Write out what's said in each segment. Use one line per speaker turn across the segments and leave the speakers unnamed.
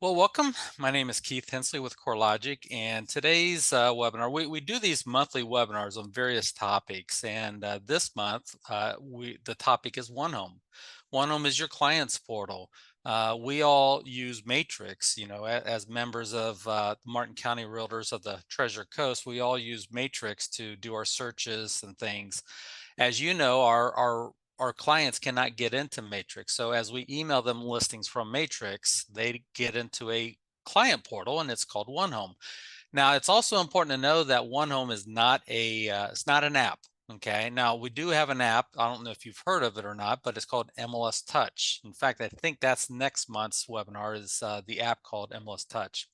Well, welcome. My name is Keith Hensley with CoreLogic, and today's webinar, we do these monthly webinars on various topics, and this month, the topic is OneHome. OneHome is your client's portal. We all use Matrix, as members of the Martin County Realtors of the Treasure Coast, we all use Matrix to do our searches and things. As you know, our clients cannot get into Matrix. So as we email them listings from Matrix, they get into a client portal, and it's called OneHome. Now, it's also important to know that OneHome is not it's not an app. Okay. Now we do have an app. I don't know if you've heard of it or not, but it's called MLS Touch. In fact, I think that's next month's webinar is the app called MLS Touch.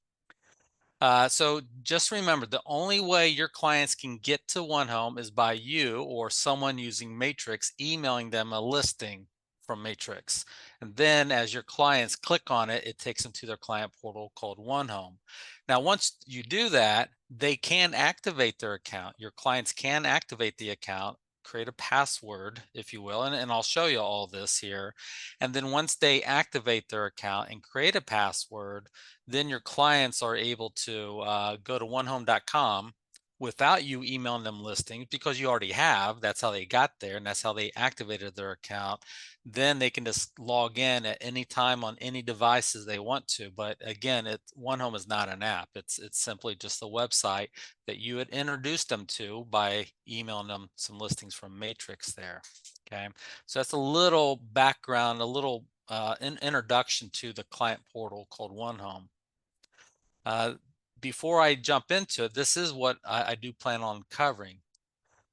So just remember, the only way your clients can get to OneHome is by you or someone using Matrix emailing them a listing from Matrix. And then as your clients click on it, it takes them to their client portal called OneHome. Now, once you do that, they can activate their account. Your clients can activate the account, create a password, if you will, and I'll show you all this here. And then once they activate their account and create a password, then your clients are able to go to onehome.com without you emailing them listings because you already have. That's how they got there, and that's how they activated their account. Then they can just log in at any time on any devices they want to. But again, OneHome is not an app. It's simply just a website that you had introduced them to by emailing them some listings from Matrix there. Okay, so that's a little background, a little introduction to the client portal called OneHome. Before I jump into it, this is what I do plan on covering.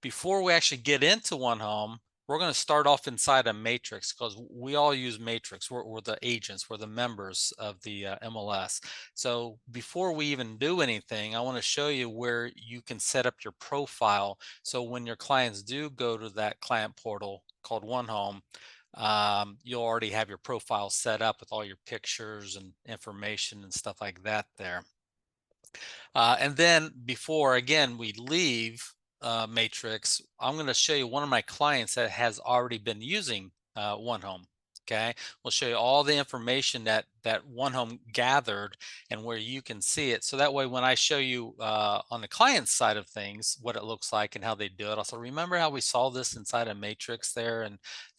Before we actually get into OneHome, we're going to start off inside a matrix because we all use matrix. We're the agents, we're the members of the MLS. So before we even do anything, I want to show you where you can set up your profile. So when your clients do go to that client portal called OneHome, you'll already have your profile set up with all your pictures and information and stuff like that there. And then before, again, we leave Matrix, I'm going to show you one of my clients that has already been using OneHome. Okay, we'll show you all the information that OneHome gathered and where you can see it. So that way, when I show you on the client side of things what it looks like and how they do it, also remember how we saw this inside a matrix there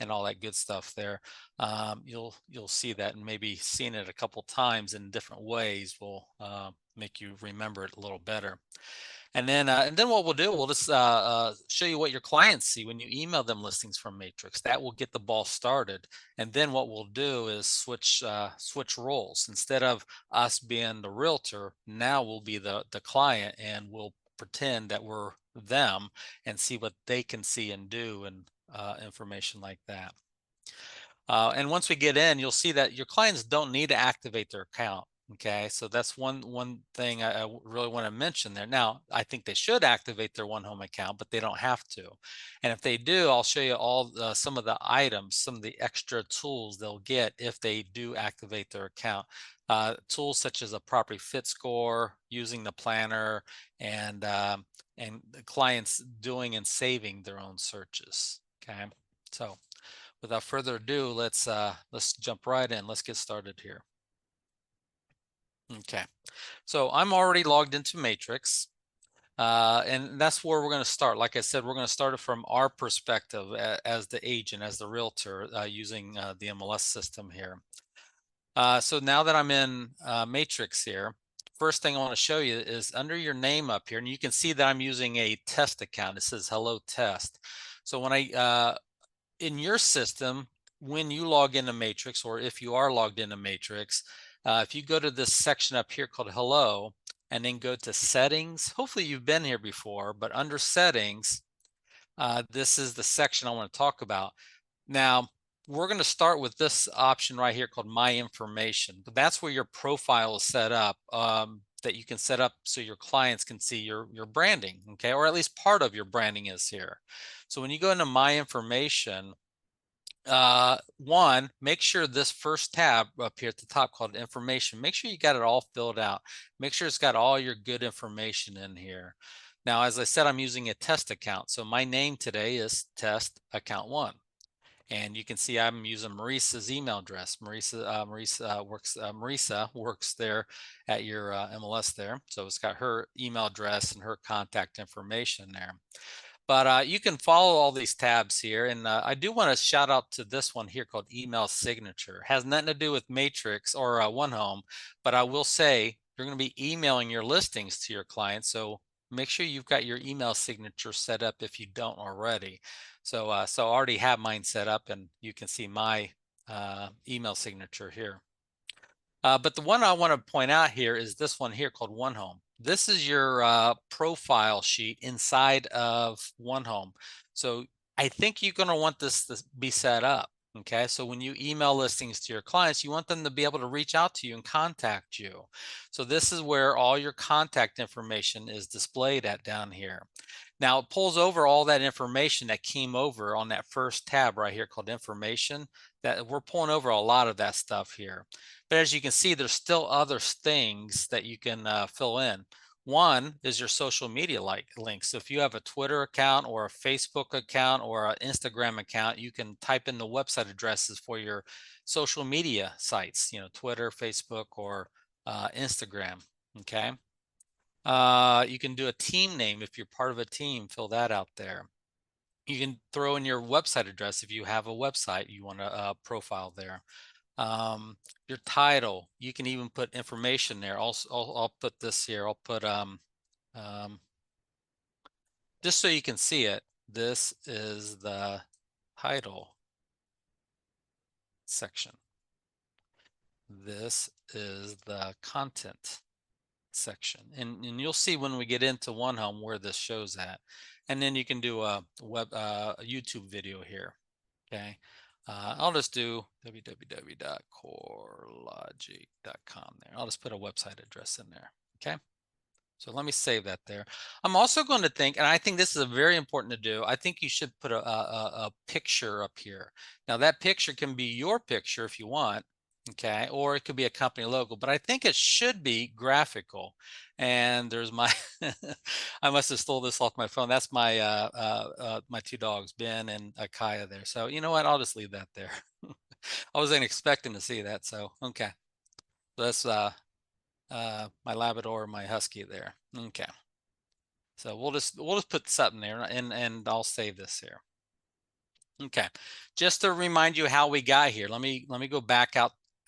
and all that good stuff there. You'll see that, and maybe seeing it a couple times in different ways will make you remember it a little better. And then what we'll do, we'll just show you what your clients see when you email them listings from Matrix. That will get the ball started. And then what we'll do is switch roles. Instead of us being the realtor, now we'll be the client, and we'll pretend that we're them and see what they can see and do, and information like that. And once we get in, you'll see that your clients don't need to activate their account. Okay, so that's one thing I really want to mention there. Now, I think they should activate their OneHome account, but they don't have to. And if they do, I'll show you all some of the items, some of the extra tools they'll get if they do activate their account. Tools such as a property fit score, using the planner, and the clients doing and saving their own searches. Okay, so without further ado, let's jump right in. Let's get started here. Okay, so I'm already logged into Matrix, and that's where we're going to start. Like I said, we're going to start it from our perspective as the agent, as the realtor, using the MLS system here. So now that I'm in Matrix here, first thing I want to show you is under your name up here, and you can see that I'm using a test account. It says hello test. So when in your system, when you log into Matrix, or if you are logged into Matrix, if you go to this section up here called Hello, and then go to Settings, hopefully you've been here before, but under Settings, this is the section I want to talk about. Now, we're going to start with this option right here called My Information. That's where your profile is set up, that you can set up so your clients can see your branding, okay, or at least part of your branding is here. So when you go into My Information, one, make sure this first tab up here at the top called Information, make sure you got it all filled out. Make sure it's got all your good information in here. Now, as I said, I'm using a test account. So my name today is Test Account 1. And you can see I'm using Marisa's email address. Marisa works there at your MLS there. So it's got her email address and her contact information there. But you can follow all these tabs here. And I do want to shout out to this one here called Email Signature. It has nothing to do with Matrix or OneHome, but I will say you're going to be emailing your listings to your clients. So make sure you've got your email signature set up if you don't already. So I already have mine set up, and you can see my email signature here. But the one I want to point out here is this one here called OneHome. This is your profile sheet inside of OneHome. So I think you're going to want this to be set up. Okay, so when you email listings to your clients, you want them to be able to reach out to you and contact you. So this is where all your contact information is displayed at down here. Now it pulls over all that information that came over on that first tab right here called information. That we're pulling over a lot of that stuff here. But as you can see, there's still other things that you can fill in. One is your social media links. So if you have a Twitter account or a Facebook account or an Instagram account, you can type in the website addresses for your social media sites, Twitter, Facebook, or Instagram. Okay. You can do a team name if you're part of a team, fill that out there. You can throw in your website address if you have a website you want to profile there. Your title, you can even put information there. I'll put this here. I'll put just so you can see it. This is the title section. This is the content section, and you'll see when we get into OneHome where this shows at. And then you can do a YouTube video here. Okay. I'll just do www.corelogic.com there. I'll just put a website address in there. Okay. So let me save that there. I'm also going to think, and I think this is very important to do, I think you should put a picture up here. Now that picture can be your picture if you want, okay, or it could be a company logo, but I think it should be graphical. And there's my, I must have stole this off my phone. That's my my two dogs, Ben and Kaya there. So you know what, I'll just leave that there. I wasn't expecting to see that, so okay. That's my Labrador, my Husky there. Okay. So we'll just put something there, and I'll save this here. Okay. Just to remind you how we got here, let me go back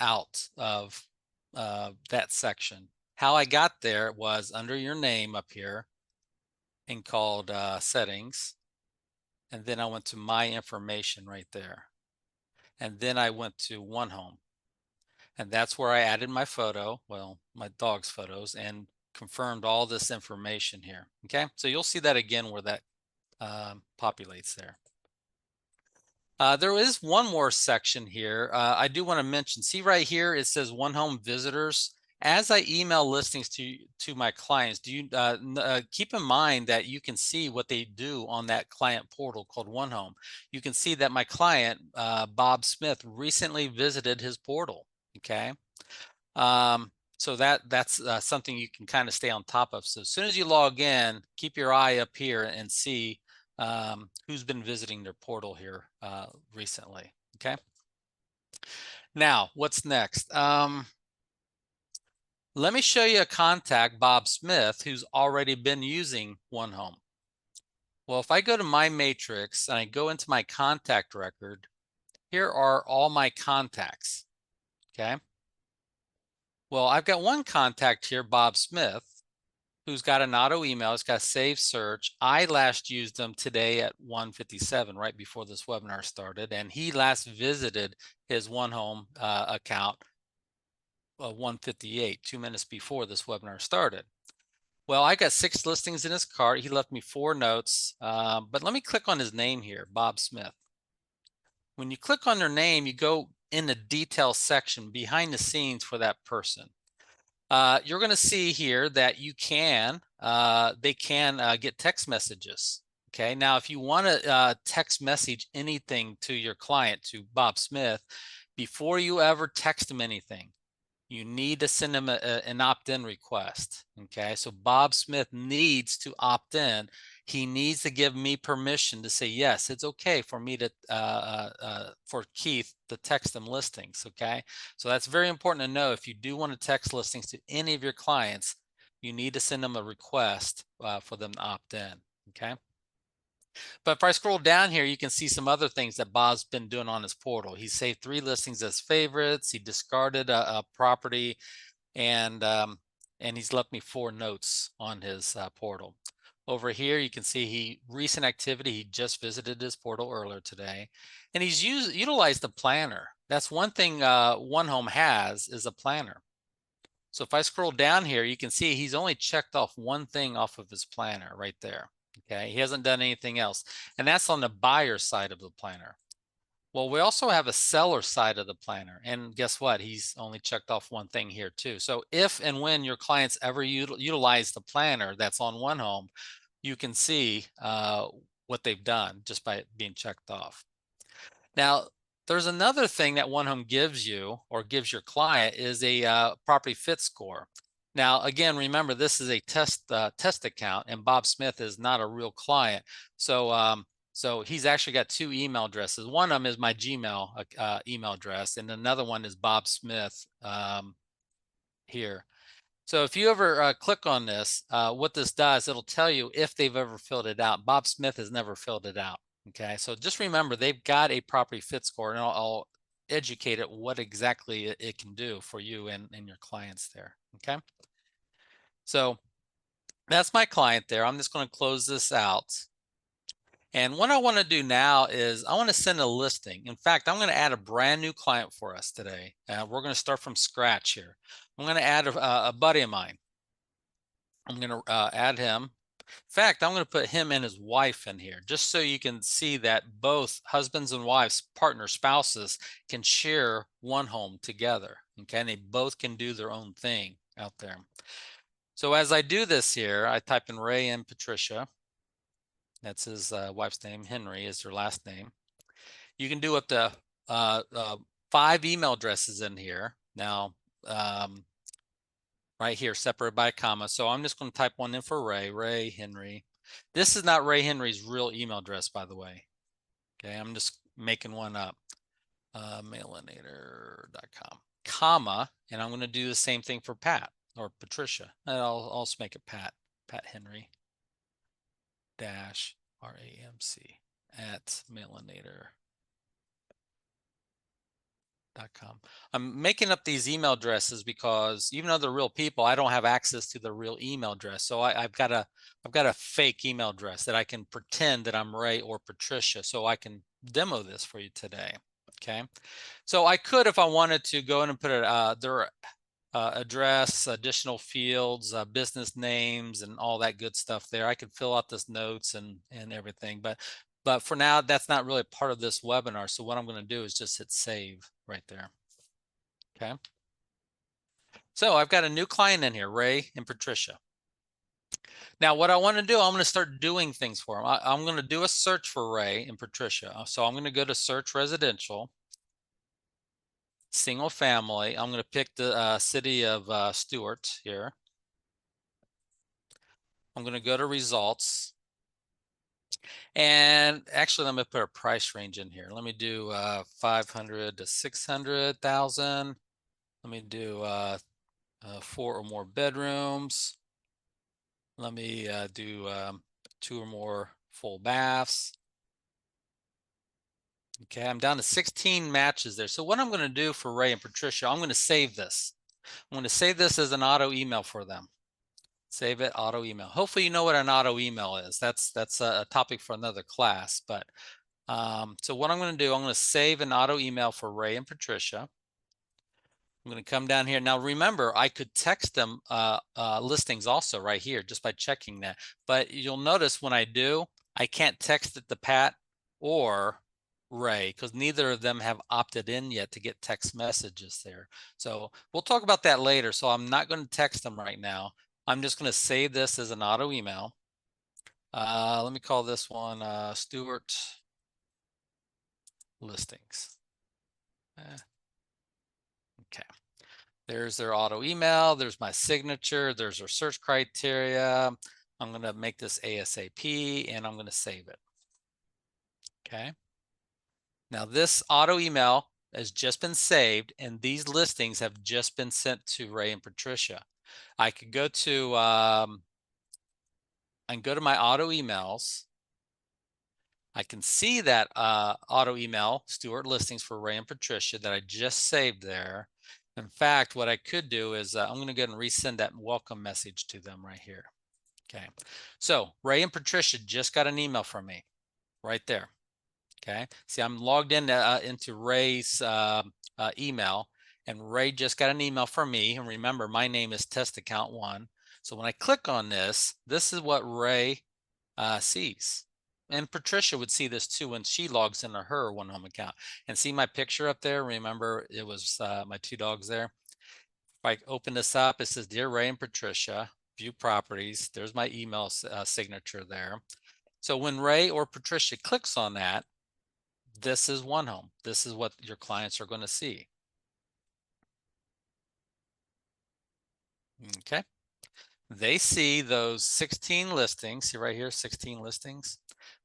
out of that section. How I got there was under your name up here and called settings. And then I went to my information right there. And then I went to OneHome. And that's where I added my photo, well, my dog's photos, and confirmed all this information here. Okay, so you'll see that again where that populates there. There is one more section here. I do want to mention, see right here, it says OneHome visitors. As I email listings to my clients, do you keep in mind that you can see what they do on that client portal called OneHome. You can see that my client, Bob Smith, recently visited his portal. Okay. So that's something you can kind of stay on top of. So as soon as you log in, keep your eye up here and see who's been visiting their portal here recently. Okay. Now, what's next? Let me show you a contact, Bob Smith, who's already been using OneHome. Well, if I go to my matrix and I go into my contact record, here are all my contacts. Okay. Well, I've got one contact here, Bob Smith, who's got an auto email. It's got save search. I last used them today at 1:57, right before this webinar started, and he last visited his OneHome account 1:58, 2 minutes before this webinar started. Well, I got 6 listings in his cart. He left me 4 notes, but let me click on his name here, Bob Smith. When you click on their name, you go in the details section behind the scenes for that person. You're going to see here that you can, they can get text messages. Okay. Now, if you want to text message anything to your client, to Bob Smith, before you ever text him anything, you need to send him an opt-in request. Okay, so Bob Smith needs to opt in. He needs to give me permission to say, yes, it's okay for me to, for Keith to text them listings. Okay, so that's very important to know. If you do want to text listings to any of your clients, you need to send them a request for them to opt in. Okay. But if I scroll down here, you can see some other things that Bob's been doing on his portal. He saved 3 listings as favorites. He discarded a property, and he's left me 4 notes on his portal. Over here, you can see recent activity. He just visited his portal earlier today, and he's utilized the planner. That's one thing OneHome has, is a planner. So if I scroll down here, you can see he's only checked off one thing off of his planner right there. Okay, he hasn't done anything else, and that's on the buyer side of the planner. Well, we also have a seller side of the planner, and guess what? He's only checked off one thing here too. So if and when your clients ever utilize the planner that's on OneHome, you can see what they've done just by it being checked off. Now, there's another thing that OneHome gives you, or gives your client, is a property fit score. Now, again, remember, this is a test account, and Bob Smith is not a real client. So, so he's actually got 2 email addresses. One of them is my Gmail email address, and another one is Bob Smith here. So if you ever click on this, what this does, it'll tell you if they've ever filled it out. Bob Smith has never filled it out. Okay, so just remember, they've got a property fit score, and I'll educate it what exactly it can do for you and your clients there. Okay, so that's my client there. I'm just going to close this out. And what I want to do now is I want to send a listing. In fact, I'm going to add a brand new client for us today. We're going to start from scratch here. I'm going to add a buddy of mine. I'm going to add him. In fact, I'm going to put him and his wife in here, just so you can see that both husbands and wives, partners, spouses, can share OneHome together. Okay, and they both can do their own thing out there. So as I do this here, I type in Ray and Patricia. That's his wife's name. Henry is her last name. You can do up to 5 email addresses in here. Now, right here, separated by a comma. So I'm just going to type one in for Ray Henry. This is not Ray Henry's real email address, by the way. Okay, I'm just making one up. Mailinator.com, comma, and I'm going to do the same thing for Pat or Patricia. And I'll also make it Pat Henry dash RAMC at mailinator.com. I'm making up these email addresses because even though they're real people, I don't have access to the real email address. So I've got a fake email address that I can pretend that I'm Ray or Patricia, so I can demo this for you today. Okay, so I could, if I wanted to, go in and put their address, additional fields, business names, and all that good stuff there. I could fill out this notes and everything, but for now, that's not really part of this webinar. So what I'm going to do is just hit save right there. Okay. So I've got a new client in here, Ray and Patricia. Now, what I want to do, I'm going to start doing things for them. I'm going to do a search for Ray and Patricia. So I'm going to go to search residential, single family. I'm going to pick the city of Stewart here. I'm going to go to results. And actually, let me put a price range in here. Let me do 500 to 600,000. Let me do 4 or more bedrooms. Let me do 2 or more full baths. Okay, I'm down to 16 matches there. So what I'm going to do for Ray and Patricia, I'm going to save this. I'm going to save this as an auto email for them. Save it, auto email. Hopefully you know what an auto email is. That's a topic for another class. But so what I'm going to do, I'm going to save an auto email for Ray and Patricia. I'm going to come down here. Now, remember, I could text them listings also right here just by checking that. But you'll notice when I do, I can't text it to Pat or Ray because neither of them have opted in yet to get text messages there. So we'll talk about that later. So I'm not going to text them right now. I'm just going to save this as an auto email. Let me call this one Stewart Listings. Okay. There's their auto email. There's my signature. There's their search criteria. I'm going to make this ASAP and I'm going to save it. Okay. Now this auto email has just been saved and these listings have just been sent to Ray and Patricia. I could go to my auto emails. I can see that auto email, Stuart listings for Ray and Patricia that I just saved there. In fact, what I could do is I'm going to go ahead and resend that welcome message to them right here. Okay. So Ray and Patricia just got an email from me right there. Okay. See, I'm logged in into Ray's email, and Ray just got an email from me. And remember, my name is Test Account 1. So when I click on this, this is what Ray sees. And Patricia would see this too when she logs into her OneHome account. And see my picture up there? Remember, it was my two dogs there. If I open this up, it says, Dear Ray and Patricia, view properties. There's my email signature there. So when Ray or Patricia clicks on that, this is OneHome. This is what your clients are going to see. Okay. They see those 16 listings. See right here, 16 listings.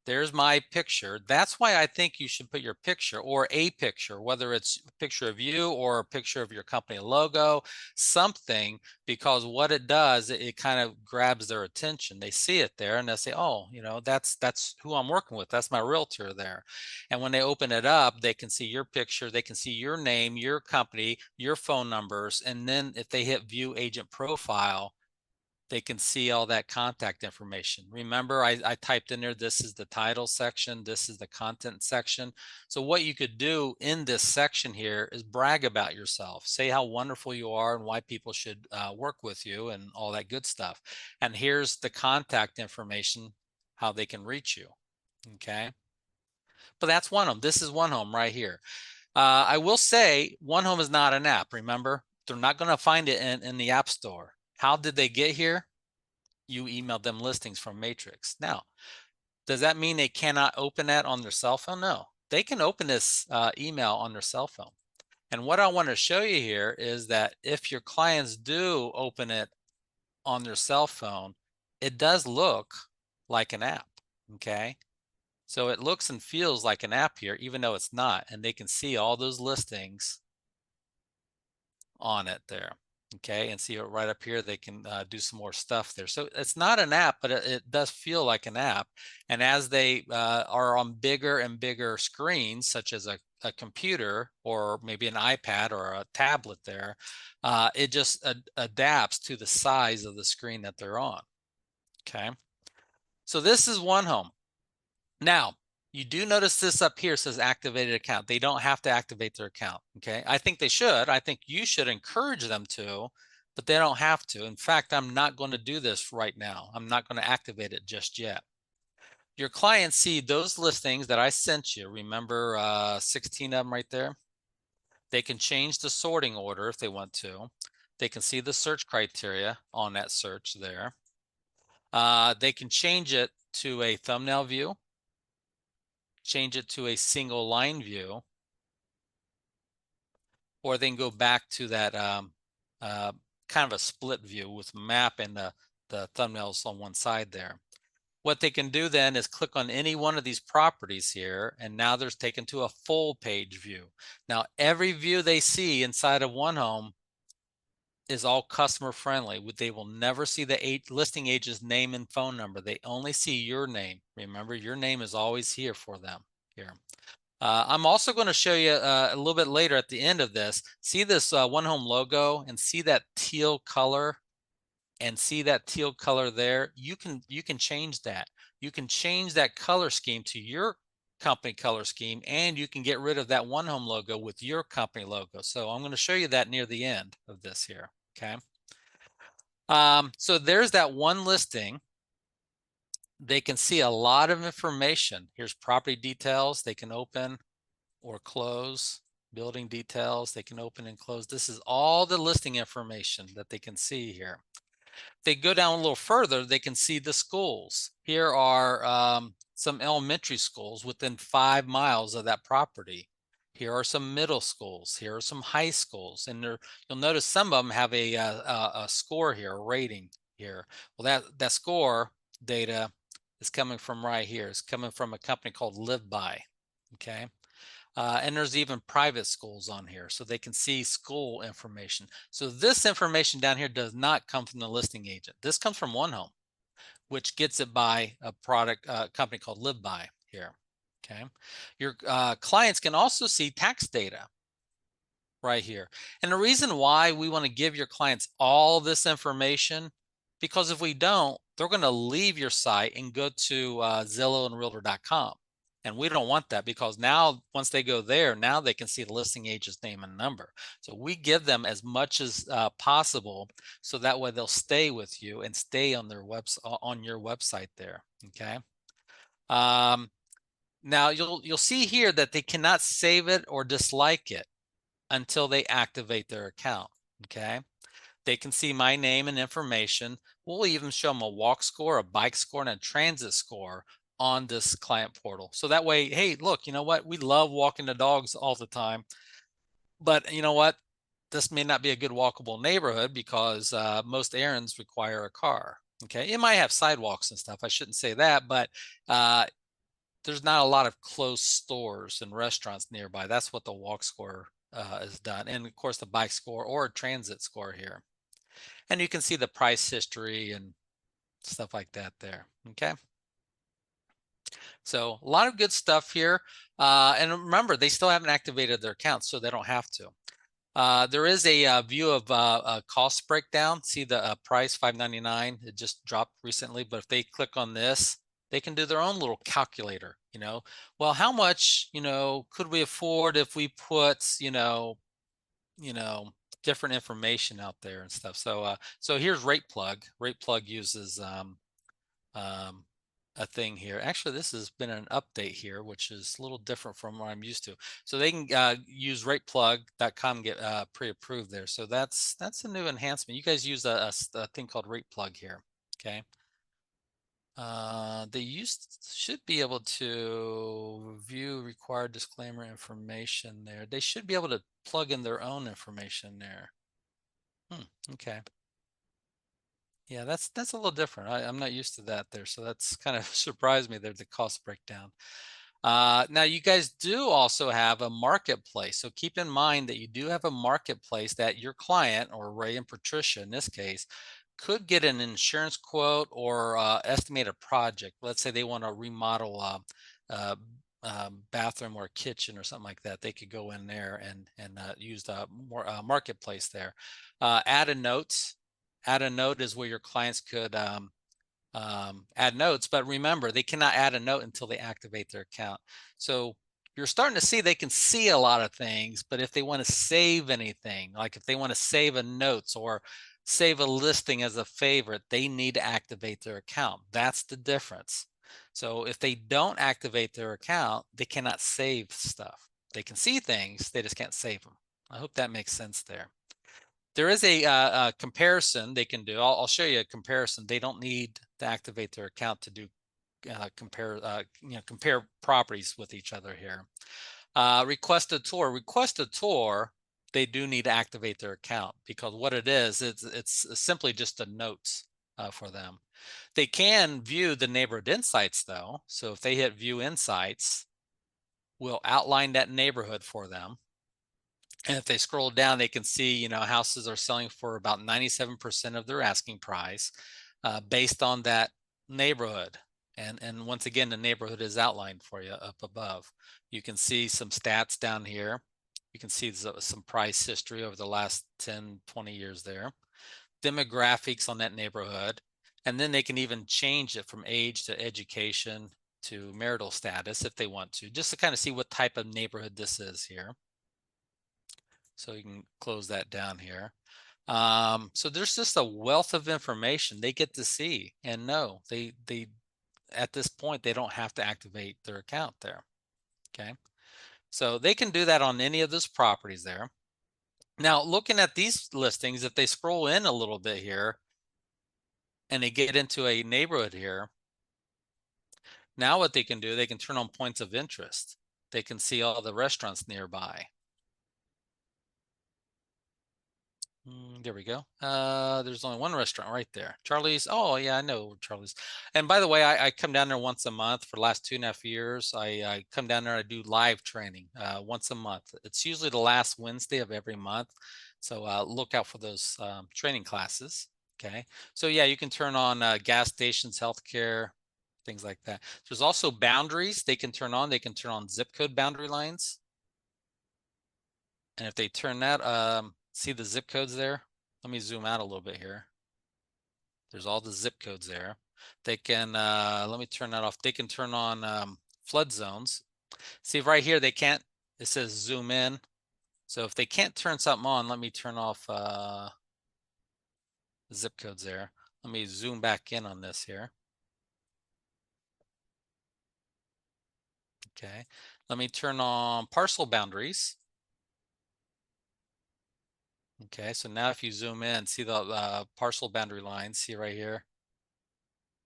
There's my picture. That's why I think you should put your picture or a picture, whether it's a picture of you or a picture of your company logo, something, because what it does, it kind of grabs their attention. They see it there and they say, oh, you know, that's who I'm working with. That's my realtor there. And when they open it up, they can see your picture. They can see your name, your company, your phone numbers. And then if they hit view agent profile, they can see all that contact information. Remember, I typed in there, this is the title section, this is the content section. So what you could do in this section here is brag about yourself, say how wonderful you are and why people should work with you and all that good stuff. And here's the contact information, how they can reach you, okay? But that's OneHome. This is OneHome right here. I will say OneHome is not an app, remember? They're not gonna find it in the App Store. How did they get here? You emailed them listings from Matrix. Now, does that mean they cannot open that on their cell phone? No, they can open this email on their cell phone. And what I want to show you here is that if your clients do open it on their cell phone, it does look like an app, okay? So it looks and feels like an app here, even though it's not. And they can see all those listings on it there. Okay, and see it right up here, they can do some more stuff there. So it's not an app, but it does feel like an app. And as they are on bigger and bigger screens, such as a computer or maybe an iPad or a tablet there, it just adapts to the size of the screen that they're on. Okay, so this is OneHome. Now, you do notice this up here says activated account. They don't have to activate their account, okay? I think they should. I think you should encourage them to, but they don't have to. In fact, I'm not going to do this right now. I'm not going to activate it just yet. Your clients see those listings that I sent you. Remember 16 of them right there? They can change the sorting order if they want to. They can see the search criteria on that search there. They can change it to a thumbnail view, change it to a single line view, or they can go back to that kind of a split view with map and the thumbnails on one side there. What they can do then is click on any one of these properties here, and now they're taken to a full page view. Now, every view they see inside of OneHome is all customer friendly. They will never see the listing agent's name and phone number. They only see your name. Remember, your name is always here for them here. I'm also going to show you a little bit later at the end of this. See this OneHome logo and see that teal color and see that teal color there. You can change that. You can change that color scheme to your company color scheme, and you can get rid of that OneHome logo with your company logo. So I'm going to show you that near the end of this here. Okay. So there's that one listing. They can see a lot of information. Here's property details they can open or close, building details they can open and close. This is all the listing information that they can see here. If they go down a little further, they can see the schools. Here are some elementary schools within 5 miles of that property. Here are some middle schools. Here are some high schools, and you'll notice some of them have a score here, a rating here. Well, that score data is coming from right here. It's coming from a company called LiveBy. Okay, and there's even private schools on here, so they can see school information. So this information down here does not come from the listing agent. This comes from OneHome, which gets it by a product company called LiveBy here. Okay, your clients can also see tax data right here. And the reason why we want to give your clients all this information, because if we don't, they're going to leave your site and go to Zillow and Realtor.com. And we don't want that, because now once they go there, now they can see the listing agent's name and number. So we give them as much as possible, so that way they'll stay with you and stay on their on your website there. Okay. Now you'll see here that they cannot save it or dislike it until they activate their account. Okay. They can see my name and information. We'll even show them a walk score, a bike score, and a transit score on this client portal. So that way, hey, look, you know what? We love walking the dogs all the time, but you know what? This may not be a good walkable neighborhood, because most errands require a car. Okay. It might have sidewalks and stuff. I shouldn't say that, but there's not a lot of close stores and restaurants nearby. That's what the walk score is done. And of course the bike score or transit score here. And you can see the price history and stuff like that there. Okay. So a lot of good stuff here. And remember, they still haven't activated their accounts, so they don't have to. There is a view of a cost breakdown. See the price, $5.99. It just dropped recently, but if they click on this, they can do their own little calculator. Well, how much could we afford if we put different information out there and stuff. So here's Rate Plug. Rate Plug uses a thing here. Actually, this has been an update here, which is a little different from what I'm used to. So they can use rateplug.com and get pre-approved there. So that's a new enhancement. You guys use a thing called Rate Plug here. Okay. They should be able to view required disclaimer information there. They should be able to plug in their own information there. Okay. Yeah, that's a little different. I'm not used to that there, so that's kind of surprised me there, the cost breakdown. Now you guys do also have a marketplace, so keep in mind that you do have a marketplace that your client, or Ray and Patricia in this case, could get an insurance quote or estimate a project. Let's say they want to remodel a bathroom or a kitchen or something like that. They could go in there and use the marketplace there. Add a note. Add a note is where your clients could add notes, but remember, they cannot add a note until they activate their account. So you're starting to see they can see a lot of things, but if they want to save anything, like if they want to save a notes or save a listing as a favorite, they need to activate their account. That's the difference. So if they don't activate their account, they cannot save stuff. They can see things, they just can't save them. I hope that makes sense there. There is a comparison they can do. I'll show you a comparison. They don't need to activate their account to do compare properties with each other here. Request a tour. Request a tour. They do need to activate their account, because what it is, it's simply just a notes for them. They can view the neighborhood insights though. So if they hit view insights, we'll outline that neighborhood for them. And if they scroll down, they can see, houses are selling for about 97% of their asking price based on that neighborhood. And once again, the neighborhood is outlined for you up above. You can see some stats down here. You can see some price history over the last 10, 20 years there. Demographics on that neighborhood. And then they can even change it from age to education to marital status if they want to, just to kind of see what type of neighborhood this is here. So you can close that down here. So there's just a wealth of information they get to see and know. They at this point, they don't have to activate their account there. Okay. So they can do that on any of those properties there. Now, looking at these listings, if they scroll in a little bit here and they get into a neighborhood here, now what they can do, they can turn on points of interest. they can see all the restaurants nearby. There we go. There's only one restaurant right there. Charlie's. Oh yeah, I know Charlie's. And by the way, I come down there once a month for the last 2.5 years. I come down there, I do live training once a month. It's usually the last Wednesday of every month. So look out for those training classes. Okay. So yeah, you can turn on gas stations, healthcare, things like that. There's also boundaries they can turn on. They can turn on zip code boundary lines. And if they turn that, see the zip codes there? Let me zoom out a little bit here. There's all the zip codes there. They can, let me turn that off. They can turn on flood zones. See right here, they can't, it says zoom in. So if they can't turn something on, let me turn off the zip codes there. Let me zoom back in on this here. Okay, let me turn on parcel boundaries. Okay, so now if you zoom in, see the parcel boundary lines, see right here?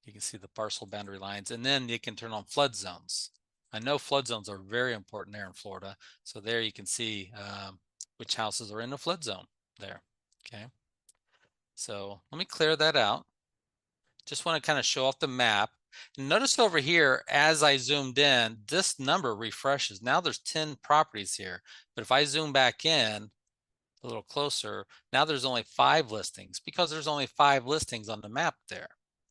You can see the parcel boundary lines, and then you can turn on flood zones. I know flood zones are very important there in Florida. So there you can see which houses are in the flood zone there. Okay, so let me clear that out. Just want to kind of show off the map. Notice over here, as I zoomed in, this number refreshes. Now there's 10 properties here. But if I zoom back in a little closer, now there's only 5 listings because there's only 5 listings on the map there.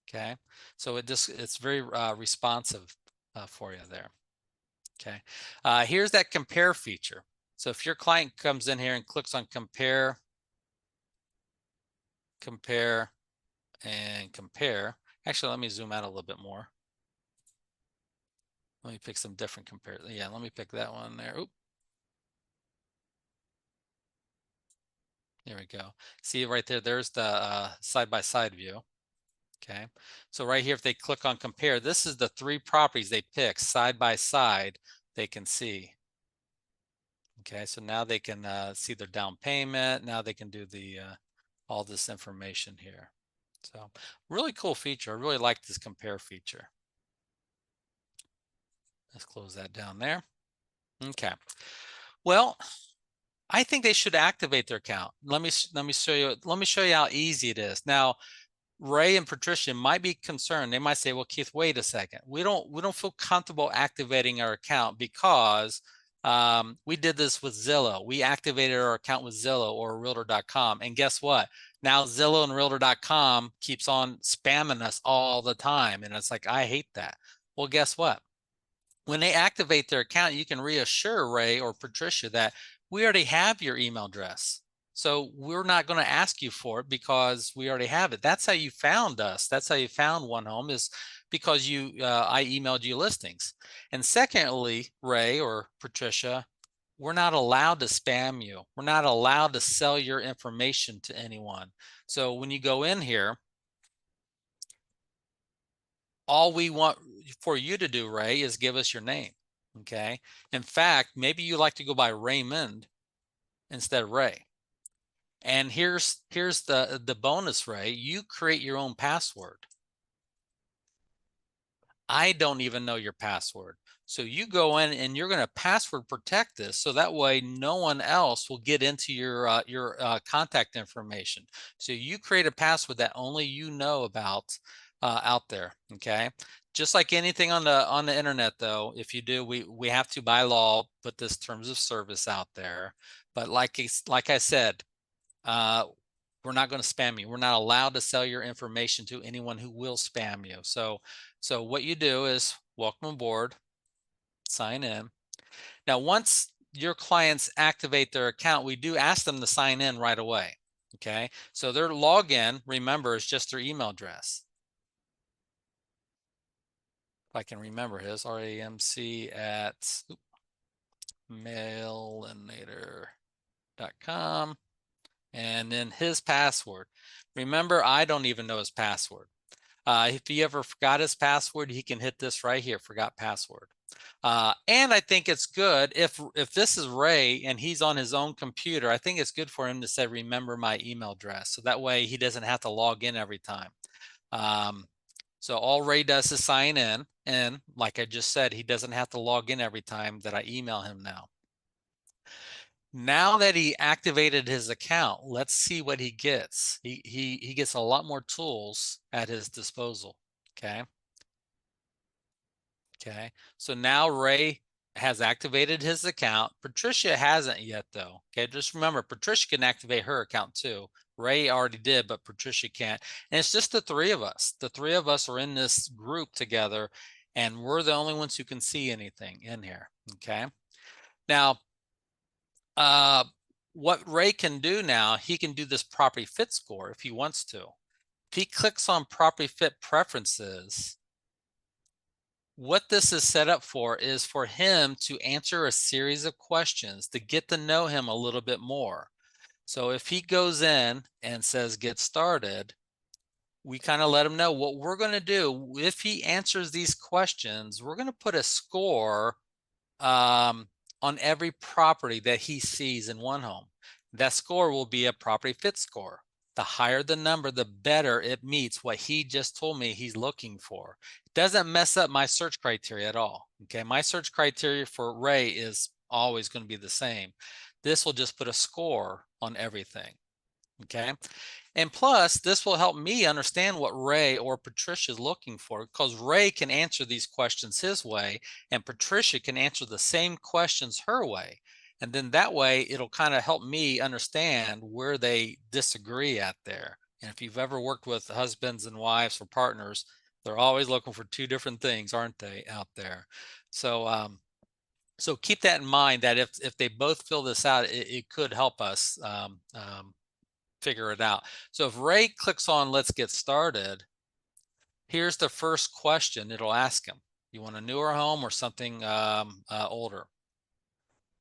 Okay, so it's very responsive for you there. Okay, here's that compare feature. So if your client comes in here and clicks on compare, compare, and compare, actually let me zoom out a little bit more. Let me pick some different compare. Yeah, let me pick that one there. Oop. There we go. See right there, there's the side-by-side view. Okay, so right here, if they click on compare, this is the 3 properties they pick side by side they can see. Okay, so now they can see their down payment. Now they can do the all this information here. So really cool feature. I really like this compare feature. Let's close that down there. Okay. Well, I think they should activate their account. Let me show you. Let me show you how easy it is. Now, Ray and Patricia might be concerned. They might say, "Well, Keith, wait a second. We don't feel comfortable activating our account because we did this with Zillow. We activated our account with Zillow or Realtor.com, and guess what? Now Zillow and Realtor.com keeps on spamming us all the time, and it's like I hate that." Well, guess what? When they activate their account, you can reassure Ray or Patricia that we already have your email address. So we're not going to ask you for it because we already have it. That's how you found us. That's how you found OneHome, is because I emailed you listings. And secondly, Ray or Patricia, we're not allowed to spam you. We're not allowed to sell your information to anyone. So when you go in here, all we want for you to do, Ray, is give us your name. Okay. In fact, maybe you like to go by Raymond instead of Ray. And here's the bonus, Ray. You create your own password. I don't even know your password. So you go in and you're going to password protect this, so that way no one else will get into your contact information. So you create a password that only you know about out there. Okay. Just like anything on the internet, though, if you do, we have to by law put this terms of service out there. But like I said, we're not going to spam you. We're not allowed to sell your information to anyone who will spam you. So what you do is welcome aboard, sign in. Now, once your clients activate their account, we do ask them to sign in right away. Okay, so their login, remember, is just their email address. If I can remember his, ramc@mailinator.com. And then his password. Remember, I don't even know his password. If he ever forgot his password, he can hit this right here, forgot password. And I think it's good if this is Ray and he's on his own computer, I think it's good for him to say, remember my email address. So that way he doesn't have to log in every time. So all Ray does is sign in, and like I just said, he doesn't have to log in every time that I email him now. Now that he activated his account, let's see what he gets. He gets a lot more tools at his disposal. Okay. Okay. So now Ray has activated his account. Patricia hasn't yet, though. Okay. Just remember, Patricia can activate her account too. Ray already did, but Patricia can't. And it's just the three of us. The three of us are in this group together, and we're the only ones who can see anything in here. Okay. Now, what Ray can do now, he can do this property fit score if he wants to. If he clicks on property fit preferences, what this is set up for is for him to answer a series of questions to get to know him a little bit more. So if he goes in and says get started, we kind of let him know what we're going to do. If he answers these questions, we're going to put a score on every property that he sees in OneHome. That score will be a property fit score. The higher the number, the better it meets what he just told me he's looking for. It doesn't mess up my search criteria at all. Okay, my search criteria for Ray is always going to be the same. This will just put a score on everything. Okay. And plus, this will help me understand what Ray or Patricia is looking for, because Ray can answer these questions his way, and Patricia can answer the same questions her way. And then that way, it'll kind of help me understand where they disagree at there. And if you've ever worked with husbands and wives or partners, they're always looking for two different things, aren't they, out there? So keep that in mind, that if they both fill this out, it could help us figure it out. So if Ray clicks on let's get started, here's the first question it'll ask him. You want a newer home or something older?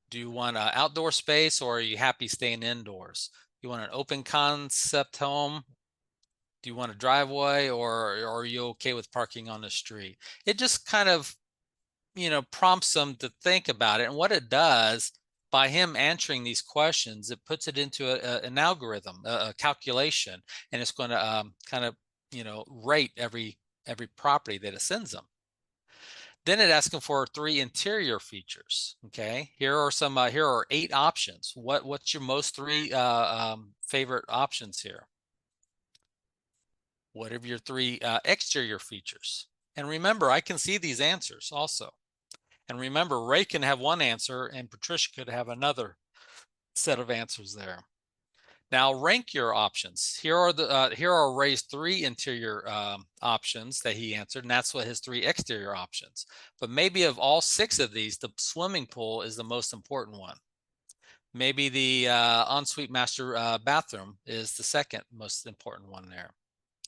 Do you want an outdoor space, or are you happy staying indoors? You want an open concept home? Do you want a driveway, or are you okay with parking on the street? It just kind of, prompts them to think about it. And what it does, by him answering these questions, it puts it into an algorithm, a calculation, and it's going to kind of, rate every property that it sends them. Then it asks them for 3 interior features. Okay, here are 8 options. What's your most 3 favorite options here? What are your 3 exterior features? And remember, I can see these answers also. And remember, Ray can have one answer and Patricia could have another set of answers there. Now rank your options. Here are Ray's 3 interior options that he answered, and that's what his 3 exterior options. But maybe of all 6 of these, the swimming pool is the most important one. Maybe the ensuite master bathroom is the second most important one there.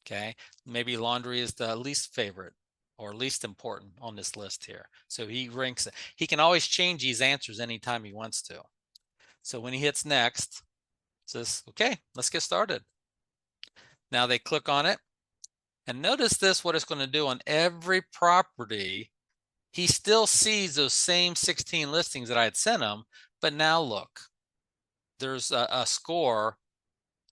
Okay, maybe laundry is the least favorite or least important on this list here. So he ranks, he can always change these answers anytime he wants to. So when he hits next, it says, okay, let's get started. Now they click on it, and notice this, what it's going to do on every property. He still sees those same 16 listings that I had sent him, but now look, there's a score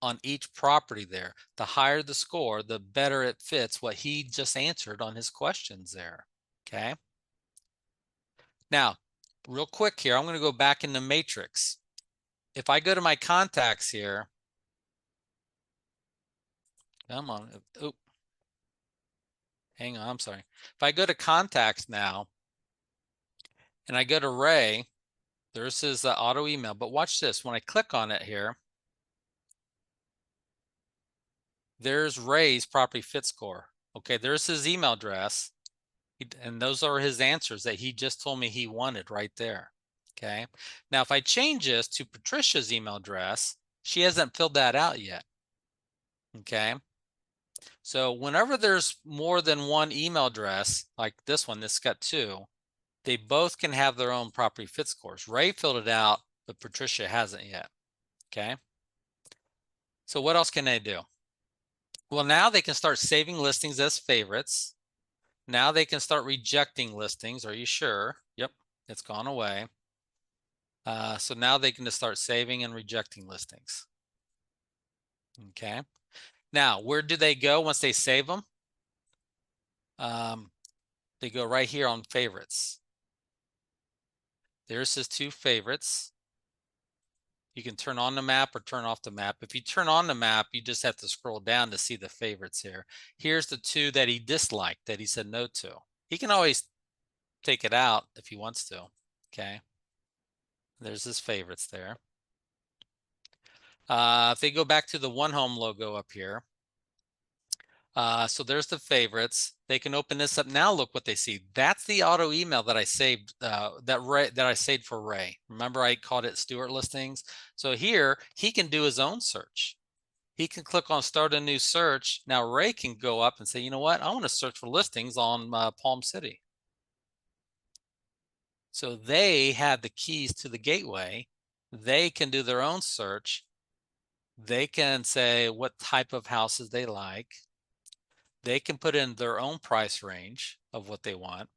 on each property there. The higher the score, the better it fits what he just answered on his questions there. Okay. Now, real quick here, I'm going to go back in the matrix. If I go to my contacts here, come on. Oh, hang on. I'm sorry. If I go to contacts now and I go to Ray, there's his auto email. But watch this. When I click on it here, there's Ray's property fit score. Okay, there's his email address. And those are his answers that he just told me he wanted right there. Okay. Now, if I change this to Patricia's email address, she hasn't filled that out yet. Okay. So whenever there's more than one email address, like this one, this got 2, they both can have their own property fit scores. Ray filled it out, but Patricia hasn't yet. Okay. So what else can they do? Well, now they can start saving listings as favorites. Now they can start rejecting listings. Are you sure? Yep, it's gone away. So now they can just start saving and rejecting listings. Okay. Now, where do they go once they save them? They go right here on favorites. There's his 2 favorites. You can turn on the map or turn off the map. If you turn on the map, you just have to scroll down to see the favorites here. Here's the 2 that he disliked, that he said no to. He can always take it out if he wants to. Okay. There's his favorites there. If they go back to the OneHome logo up here, so there's the favorites. They can open this up. Now look what they see. That's the auto email that I saved, that I saved for Ray. Remember I called it Stewart Listings? So here he can do his own search. He can click on start a new search. Now Ray can go up and say, you know what? I want to search for listings on Palm City. So they have the keys to the gateway. They can do their own search. They can say what type of houses they like. They can put in their own price range of what they want.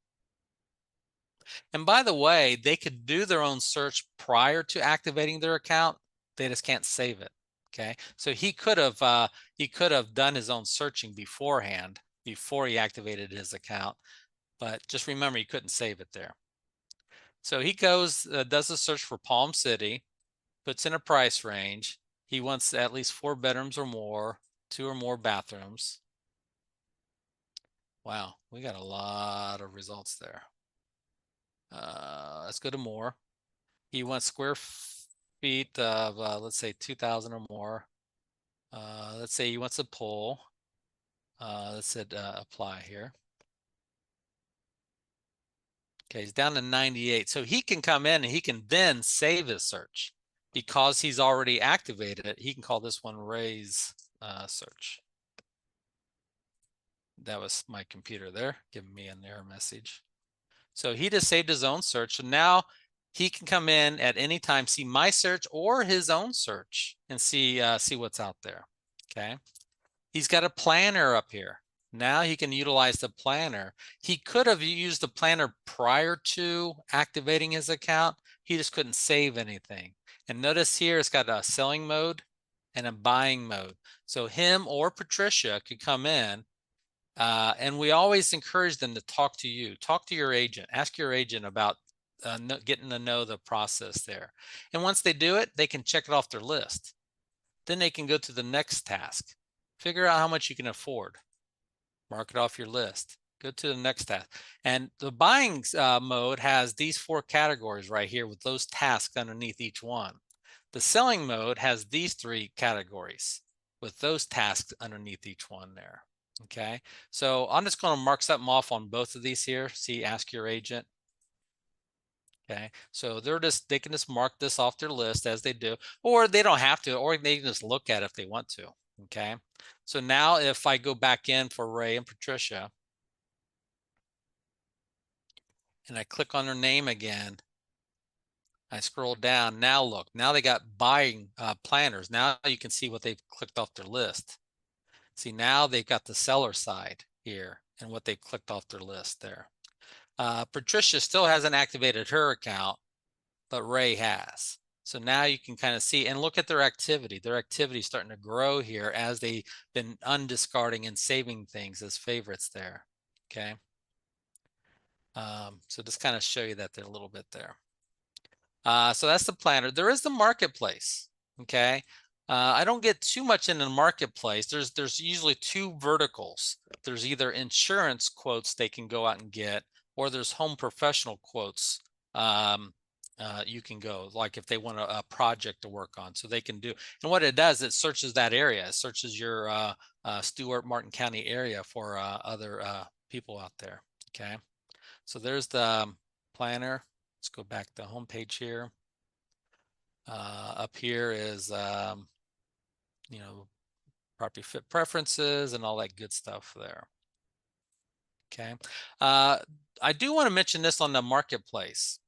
And by the way, they could do their own search prior to activating their account. They just can't save it. Okay, so he could have done his own searching beforehand before he activated his account, but just remember you couldn't save it there. So he goes, does a search for Palm City, puts in a price range. He wants at least 4 bedrooms or more, 2 or more bathrooms. Wow, we got a lot of results there. Let's go to more. He wants square feet of, let's say 2,000 or more. Let's say he wants a pool. Let's hit apply here. Okay, he's down to 98. So he can come in and he can then save his search. Because he's already activated it, he can call this one Ray's search. That was my computer there giving me an error message. So he just saved his own search. So now he can come in at any time, see my search or his own search, and see what's out there. Okay. He's got a planner up here. Now he can utilize the planner. He could have used the planner prior to activating his account. He just couldn't save anything. And notice here it's got a selling mode and a buying mode. So him or Patricia could come in, and we always encourage them to talk to you. Talk to your agent. Ask your agent about getting to know the process there. And once they do it, they can check it off their list. Then they can go to the next task. Figure out how much you can afford. Mark it off your list. Go to the next task. And the buying mode has these 4 categories right here with those tasks underneath each one. The selling mode has these 3 categories with those tasks underneath each one there. Okay, so I'm just going to mark something off on both of these here. See, ask your agent. Okay, so they can just mark this off their list as they do, or they don't have to, or they can just look at it if they want to. Okay, so now if I go back in for Ray and Patricia and I click on their name again, I scroll down. Now look, now they got buying planners. Now you can see what they've clicked off their list. See, now they've got the seller side here and what they clicked off their list there. Patricia still hasn't activated her account, but Ray has. So now you can kind of see and look at their activity. Their activity is starting to grow here as they've been undiscarding and saving things as favorites there. Okay. So just kind of show you that there a little bit there. So that's the planner. There is the marketplace. Okay. I don't get too much in the marketplace. There's usually 2 verticals. There's either insurance quotes they can go out and get, or there's home professional quotes. You can go, like if they want a project to work on, so they can do. And what it does, it searches that area. It searches your Stewart Martin County area for other people out there. Okay. So there's the planner. Let's go back to the home page here. Up here is, you know, property fit preferences and all that good stuff there. Okay. I do want to mention this on the marketplace.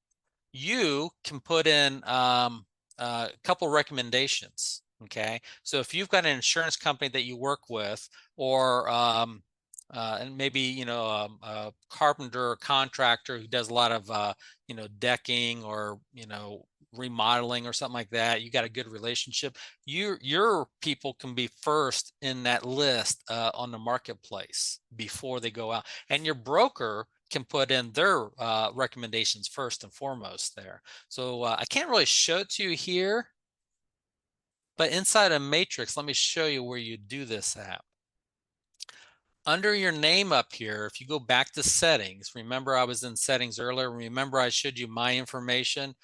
You can put in a couple recommendations. Okay. So if you've got an insurance company that you work with, or and maybe, you know, a carpenter or contractor who does a lot of, you know, decking or, you know, remodeling or something like that, you got a good relationship, your people can be first in that list on the marketplace before they go out, and your broker can put in their recommendations first and foremost there. So I can't really show it to you here, but inside a matrix, let me show you where you do this at. Under your name up here, if you go back to settings, remember I was in settings earlier, remember I showed you my information.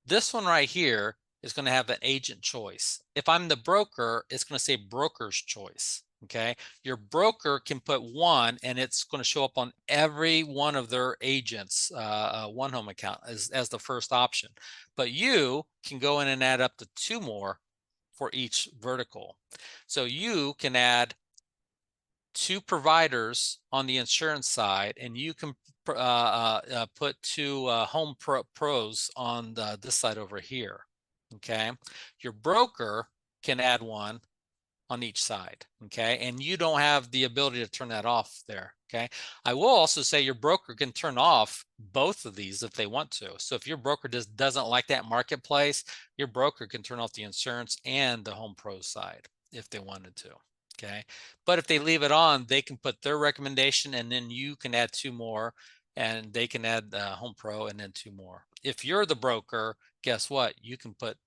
This one right here is going to have an agent choice. If I'm the broker, it's going to say broker's choice. Okay, your broker can put one and it's going to show up on every one of their agents OneHome account as the first option, but you can go in and add up to 2 more for each vertical. So you can add 2 providers on the insurance side, and you can put 2 home pros on this side over here. Okay, your broker can add 1 on each side. Okay, and you don't have the ability to turn that off there. Okay, I will also say your broker can turn off both of these if they want to. So if your broker just doesn't like that marketplace, your broker can turn off the insurance and the home pro side if they wanted to. Okay, but if they leave it on, they can put their recommendation, and then you can add 2 more, and they can add home pro and then 2 more. If you're the broker, guess what? You can put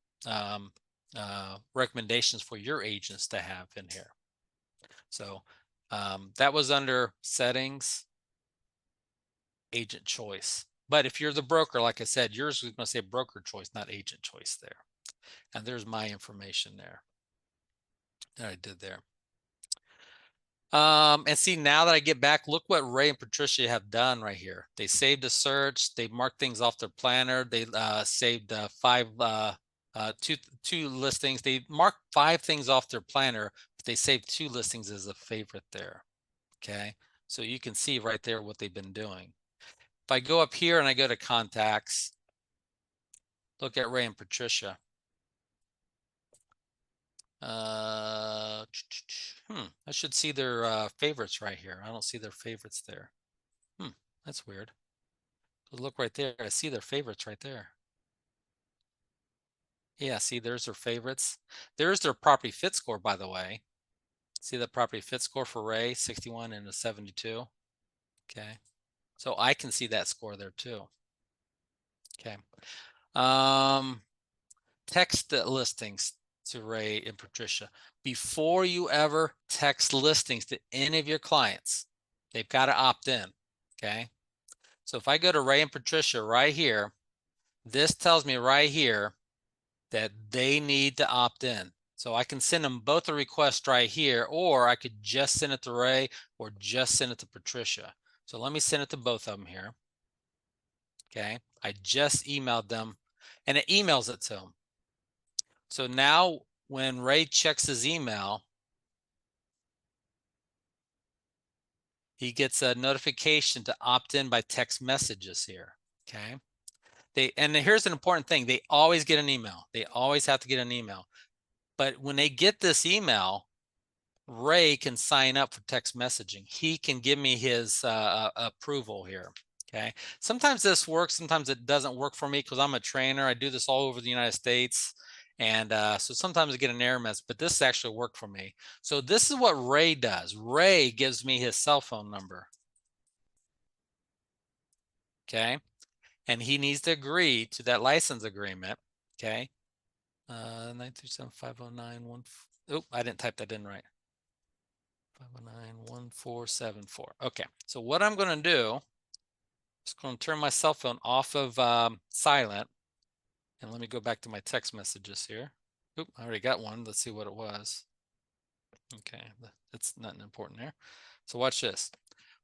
recommendations for your agents to have in here. So that was under settings, agent choice. But if you're the broker, like I said, yours is going to say broker choice, not agent choice there. And there's my information there that I did there. And see, now that I get back, look what Ray and Patricia have done right here. They saved a search. They marked things off their planner. They saved 2 listings. They marked 5 things off their planner, but they saved 2 listings as a favorite there. Okay, so you can see right there what they've been doing. If I go up here and I go to contacts, look at Ray and Patricia. I should see their favorites right here. I don't see their favorites there. That's weird. Look right there. I see their favorites right there. Yeah, see, there's their favorites. There's their property fit score, by the way. See the property fit score for Ray, 61 and a 72. Okay, so I can see that score there too. Okay, text listings to Ray and Patricia. Before you ever text listings to any of your clients, they've got to opt in. Okay, so if I go to Ray and Patricia right here, this tells me right here that they need to opt in. So I can send them both a request right here, or I could just send it to Ray or just send it to Patricia. So let me send it to both of them here. Okay, I just emailed them and it emails it to them. So now when Ray checks his email, he gets a notification to opt in by text messages here. Okay, and here's an important thing. They always get an email. They always have to get an email. But when they get this email, Ray can sign up for text messaging. He can give me his approval here. Okay. Sometimes this works. Sometimes it doesn't work for me because I'm a trainer. I do this all over the United States. And so sometimes I get an error message, but this actually worked for me. So this is what Ray does. Ray gives me his cell phone number. Okay. And he needs to agree to that license agreement. Okay. 937-509-1. Oh, I didn't type that in right. 509-1474. Okay, so what I'm going to do is going to turn my cell phone off of silent, and let me go back to my text messages here. Oop, I already got one. Let's see what it was. Okay, that's nothing important there. So watch this.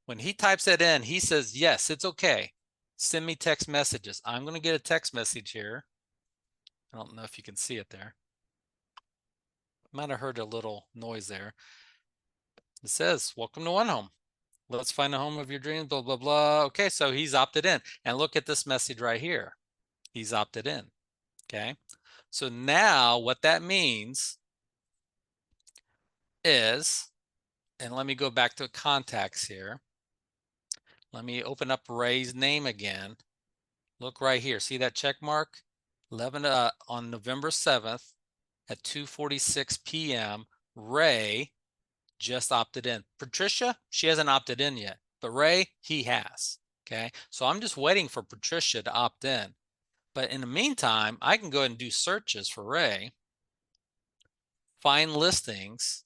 When he types that in, he says, yes, it's okay. Send me text messages. I'm going to get a text message here. I don't know if you can see it there. Might have heard a little noise there. It says, welcome to OneHome. Let's find the home of your dreams, blah, blah, blah. Okay, so he's opted in. And look at this message right here. He's opted in. Okay, so now what that means is, and let me go back to contacts here. Let me open up Ray's name again. Look right here. See that check mark? on November 7th at 2:46 p.m., Ray just opted in. Patricia, she hasn't opted in yet, but Ray, he has. Okay, so I'm just waiting for Patricia to opt in. But in the meantime, I can go ahead and do searches for Ray, find listings,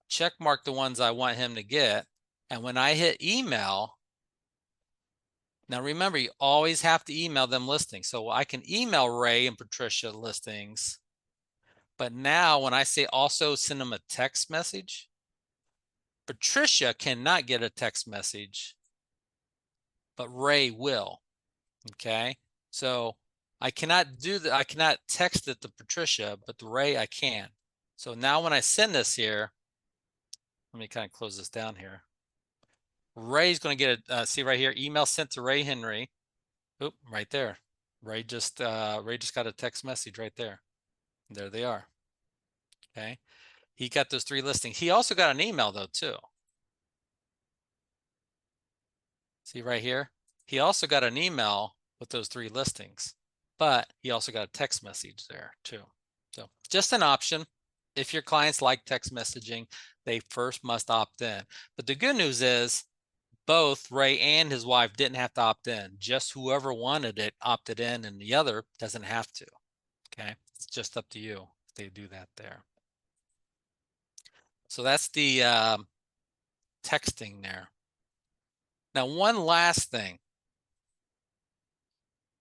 check mark the ones I want him to get, and when I hit email, now remember, you always have to email them listings. So I can email Ray and Patricia listings, but now when I say also send them a text message, Patricia cannot get a text message, but Ray will. Okay, so I cannot do that. I cannot text it to Patricia, but to Ray I can. So now when I send this here, let me kind of close this down here. Ray's going to get a see right here, email sent to Ray Henry. Oop, right there. Ray just got a text message right there. There they are. Okay, he got those 3 listings. He also got an email though too. See right here, he also got an email with those 3 listings, but he also got a text message there too. So just an option. If your clients like text messaging, they first must opt in. But the good news is both Ray and his wife didn't have to opt in. Just whoever wanted it opted in, and the other doesn't have to. Okay, it's just up to you if they do that there. So that's the texting there. Now, one last thing.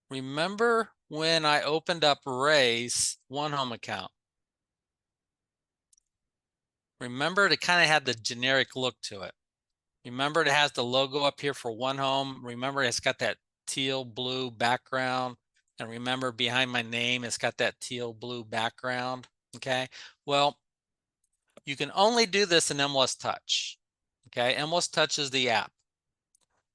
Remember when I opened up Ray's OneHome account? Remember, it kind of had the generic look to it. Remember, it has the logo up here for OneHome. Remember, it's got that teal blue background. And remember, behind my name, it's got that teal blue background. Okay, well, you can only do this in MLS Touch. Okay, MLS Touch is the app.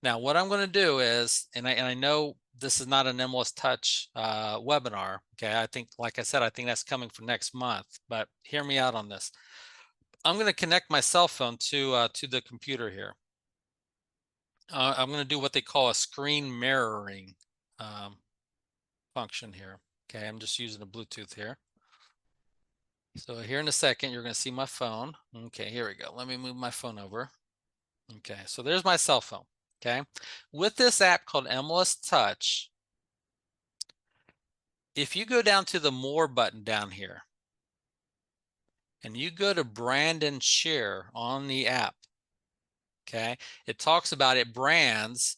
Now, what I'm going to do is, and I know this is not an MLS Touch webinar. Okay, I think, like I said, I think that's coming for next month. But hear me out on this. I'm going to connect my cell phone to the computer here. I'm going to do what they call a screen mirroring function here. Okay, I'm just using a Bluetooth here. So here in a second, you're going to see my phone. Okay, here we go. Let me move my phone over. Okay, so there's my cell phone. Okay, with this app called MLS Touch, if you go down to the More button down here, and you go to brand and share on the app, okay, it talks about it brands.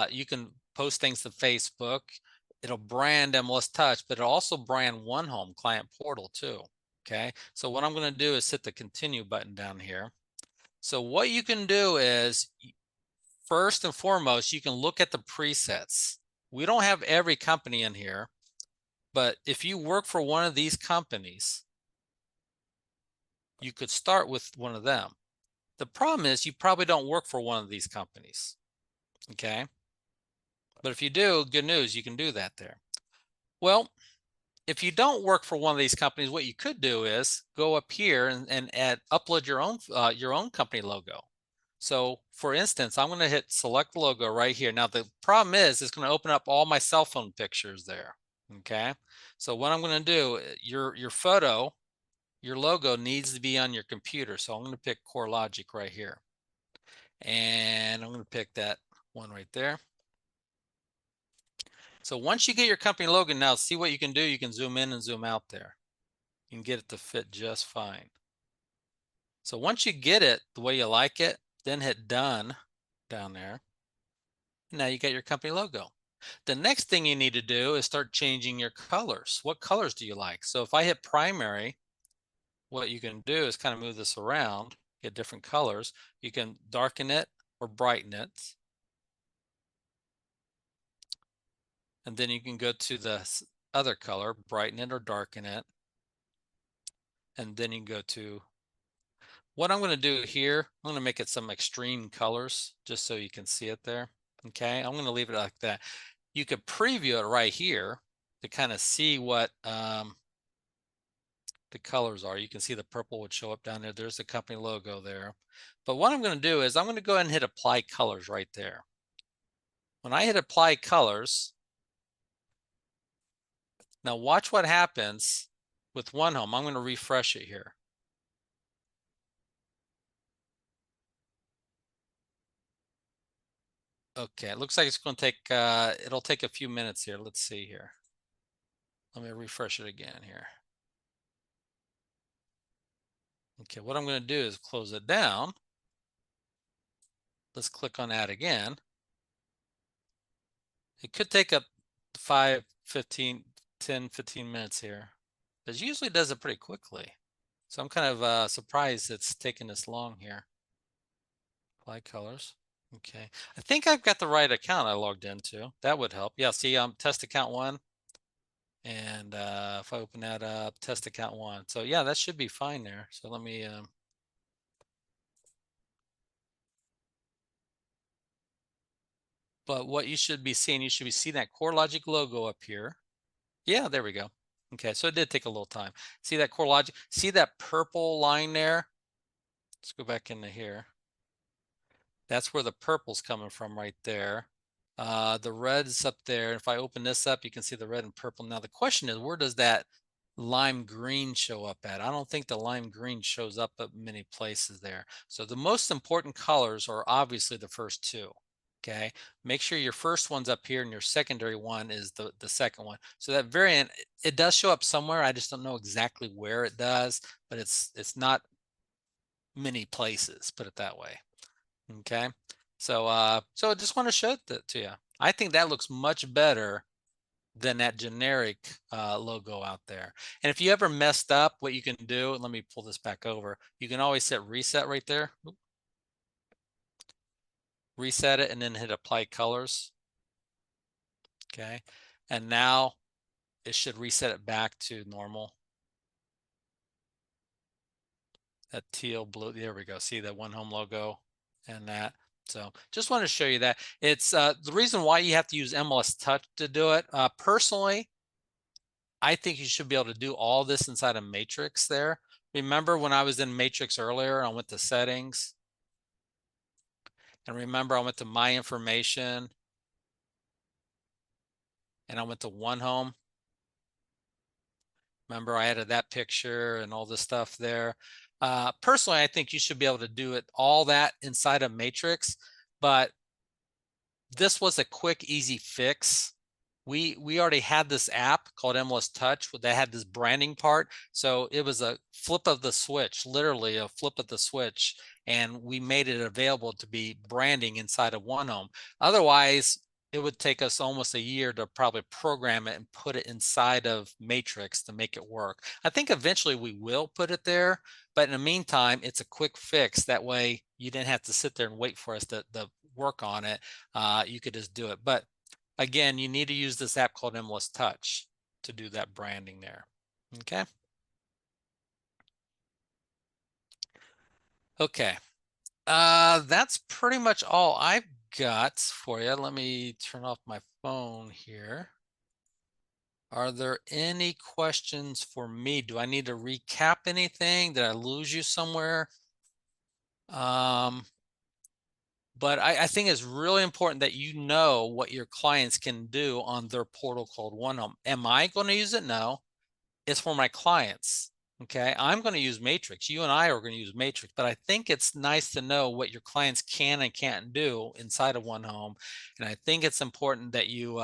You can post things to Facebook. It'll brand MLS Touch, but it'll also brand OneHome Client Portal too. Okay, so what I'm going to do is hit the continue button down here. So what you can do is, first and foremost, you can look at the presets. We don't have every company in here, but if you work for one of these companies, you could start with one of them. The problem is you probably don't work for one of these companies. Okay, but if you do, good news, you can do that there. Well, if you don't work for one of these companies, what you could do is go up here and upload your own company logo. So for instance, I'm going to hit select logo right here. Now the problem is it's going to open up all my cell phone pictures there. Okay, so what I'm going to do, your photo, your logo needs to be on your computer. So I'm going to pick CoreLogic right here, and I'm going to pick that one right there. So once you get your company logo, now see what you can do. You can zoom in and zoom out there. You can get it to fit just fine. So once you get it the way you like it, then hit done down there. Now you got your company logo. The next thing you need to do is start changing your colors. What colors do you like? So if I hit primary, what you can do is kind of move this around, get different colors. You can darken it or brighten it. And then you can go to the other color, brighten it or darken it. And then you can go to, what I'm going to do here, I'm going to make it some extreme colors just so you can see it there. Okay, I'm going to leave it like that. You could preview it right here to kind of see what the colors are. You can see the purple would show up down there. There's the company logo there. But what I'm going to do is I'm going to go ahead and hit apply colors right there. When I hit apply colors, Now watch what happens with OneHome. I'm going to refresh it here. Okay, it looks like it's going to take, it'll take a few minutes here. Let's see here. Let me refresh it again here. Okay, what I'm going to do is close it down. Let's click on add again. It could take up 5, 15, 10, 15 minutes here. It usually does it pretty quickly. So I'm kind of surprised it's taking this long here. Apply colors. Okay. I think I've got the right account I logged into. That would help. Yeah, see, test account 1. And if I open that up, test account 1. So yeah, that should be fine there. So let me, but what you should be seeing, you should be seeing that CoreLogic logo up here. Yeah, there we go. Okay, so it did take a little time. See that CoreLogic, see that purple line there? Let's go back into here. That's where the purple's coming from right there. The red's up there. If I open this up, you can see the red and purple. Now the question is, where does that lime green show up at? I don't think the lime green shows up at many places there. So the most important colors are obviously the first two. Okay, make sure your first one's up here and your secondary one is the second one. So that variant, it does show up somewhere. I just don't know exactly where it does, but it's not many places, put it that way. Okay, so so I just want to show that to you. I think that looks much better than that generic logo out there. And if you ever messed up, what you can do, let me pull this back over. You can always set reset right there. Oop. Reset it and then hit apply colors. Okay, and now it should reset it back to normal. That teal blue, there we go. See that OneHome logo and that. So just want to show you that. It's the reason why you have to use MLS Touch to do it. Personally, I think you should be able to do all this inside of Matrix there. Remember when I was in Matrix earlier, I went to settings. And remember I went to my information. And I went to OneHome. Remember I added that picture and all this stuff there. Personally, I think you should be able to do it all that inside of Matrix. But this was a quick, easy fix. We already had this app called MLS Touch that had this branding part. So it was a flip of the switch, literally a flip of the switch. And we made it available to be branding inside of OneHome. Otherwise, it would take us almost a year to probably program it and put it inside of Matrix to make it work. I think eventually we will put it there, but in the meantime, it's a quick fix. That way you didn't have to sit there and wait for us to work on it. You could just do it. But again, you need to use this app called MLS Touch to do that branding there. Okay. Okay. That's pretty much all I've got for you. Let me turn off my phone here. Are there any questions for me? Do I need to recap anything? Did I lose you somewhere? But I think it's really important that you know what your clients can do on their portal called OneHome. Am I going to use it? No. It's for my clients. Okay, I'm going to use Matrix. You and I are going to use Matrix, but I think it's nice to know what your clients can and can't do inside of OneHome. And I think it's important that you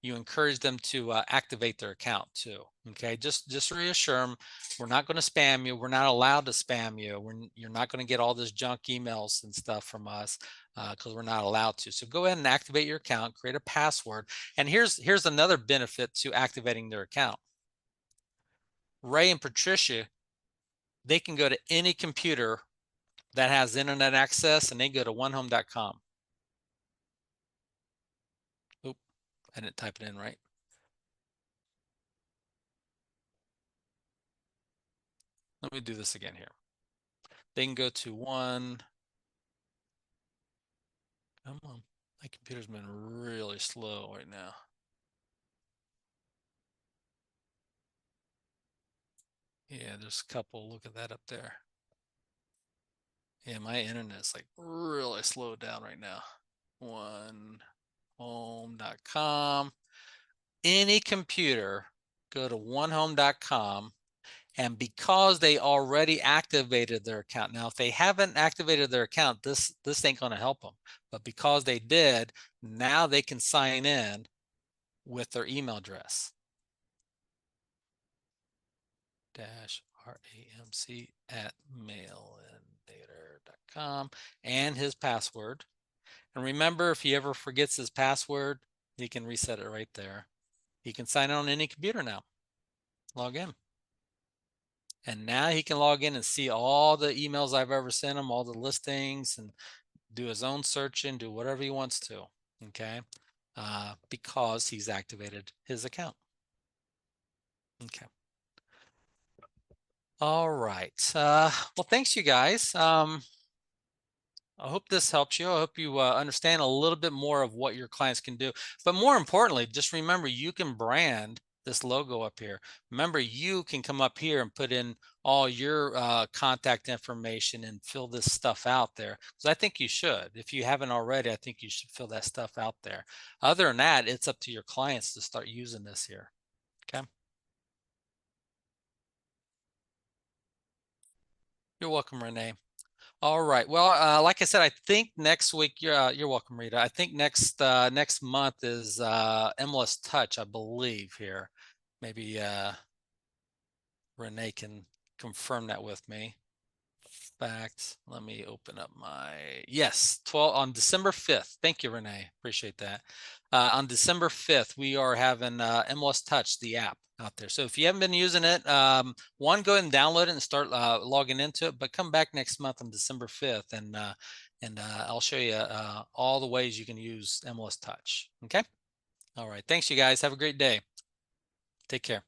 encourage them to activate their account too. Okay, just reassure them we're not going to spam you. We're not allowed to spam you. You're not going to get all this junk emails and stuff from us because we're not allowed to. So go ahead and activate your account, create a password. And here's another benefit to activating their account. Ray and Patricia, they can go to any computer that has internet access and they go to onehome.com. Oop, I didn't type it in right. Let me do this again here. They can go to one. Come on. My computer's been really slow right now. Yeah, there's a couple. Look at that up there. Yeah, my internet's like really slowed down right now. OneHome.com. Any computer go to onehome.com. And because they already activated their account, now if they haven't activated their account, this ain't going to help them. But because they did, now they can sign in with their email address. -ramc@mailindater.com and his password. And remember, if he ever forgets his password, he can reset it right there. He can sign in on any computer now. Log in. And now he can log in and see all the emails I've ever sent him, all the listings, and do his own searching, do whatever he wants to, okay? Because he's activated his account. Okay. All right. Well, thanks, you guys. I hope this helps you. I hope you understand a little bit more of what your clients can do. But more importantly, just remember, you can brand this logo up here. Remember, you can come up here and put in all your contact information and fill this stuff out there. Because I think you should. If you haven't already, I think you should fill that stuff out there. Other than that, it's up to your clients to start using this here. Okay. You're welcome, Renee. All right. Well, like I said, I think next week you're welcome, Rita. I think next month is MLS Touch, I believe here. Maybe Renee can confirm that with me. Fact, let me open up my, yes, 12 on December 5th. Thank you, Renee. Appreciate that. On December 5th, we are having MLS Touch, the app out there. So if you haven't been using it, one, go ahead and download it and start logging into it, but come back next month on December 5th and I'll show you all the ways you can use MLS Touch. Okay. All right. Thanks, you guys. Have a great day. Take care.